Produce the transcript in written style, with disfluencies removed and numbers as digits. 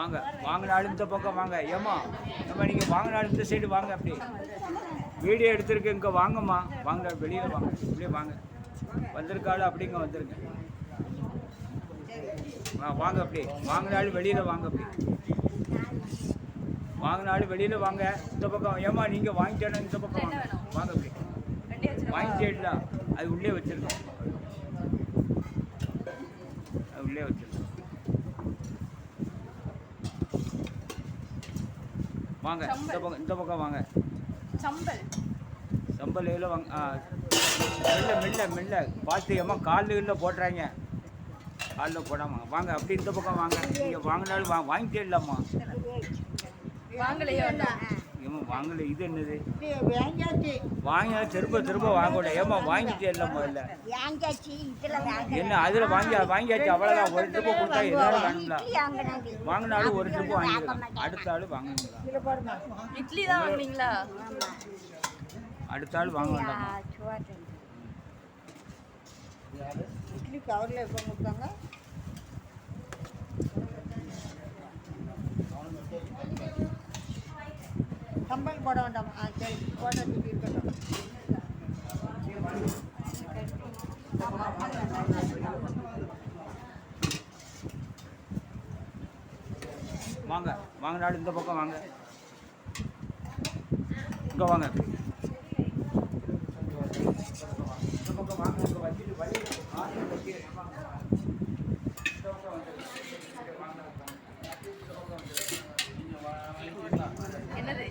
வாங்க வாங்கினாலும் இந்த பக்கம் வாங்க. ஏம்மா நம்ம நீங்கள் வாங்கினாலும் இந்த சைடு வாங்க. அப்படி வீடியோ எடுத்துருக்கு இங்கே வாங்கம்மா. வாங்க வெளியில் வாங்க. இப்படியே வாங்க. வந்திருக்காள் அப்படிங்க வந்துருங்க. வாங்க அப்படி வாங்கினாலும் வெளியில் வாங்க. அப்படி வாங்கினாலும் வெளியில் வாங்க. இந்த பக்கம் ஏம்மா நீங்கள் வாங்கிட்டேன்னா இந்த பக்கம் வாங்க. வாங்க அப்படி வாங்கிட்டேடா. அது உள்ளே வச்சுருக்கோம். அது உள்ளே வச்சுருக்கோம். வாங்க இந்த பக்கம் வாங்க. சம்பல் எவ்வளோ வாங்க. மெல்ல பார்த்து ஏம்மா காலில் போட்டுறாங்க. காலில் போடாமல் வாங்க. அப்படி இந்த பக்கம் வாங்க. நீங்கள் வாங்கினாலும் வாங்கிட்டே இல்லாமா? ஏம்மா வாங்கலை. இது என்னது? வாங்கினா திரும்ப வாங்கல. ஏம்மா வாங்கிட்டே இல்லைம்மா? இல்லை என்ன அதில் வாங்கியாச்சு அவ்வளோதான். ஒரு ட்ரிப்பு கொடுத்தா எல்லாரும் வாங்கல. வாங்கினாலும் ஒரு ட்ரிப்பு வாங்கிக்கலாம். அடுத்த ஆள் வாங்குங்களா? இட்லி தான் வாங்குனீங்களா? அடுத்த ஆள் வாங்க வேண்டாமா? இட்லி கவரில் எப்போ கொடுத்தாங்க? கம்பல் போட வேண்டாமா? சரி போட இருக்கட்டும். வாங்க வாங்கினாலும் இந்த பக்கம் வாங்க. இங்கே வாங்க. இந்த பக்கம் வாங்க. இங்கே வச்சுட்டு வழி என்னது?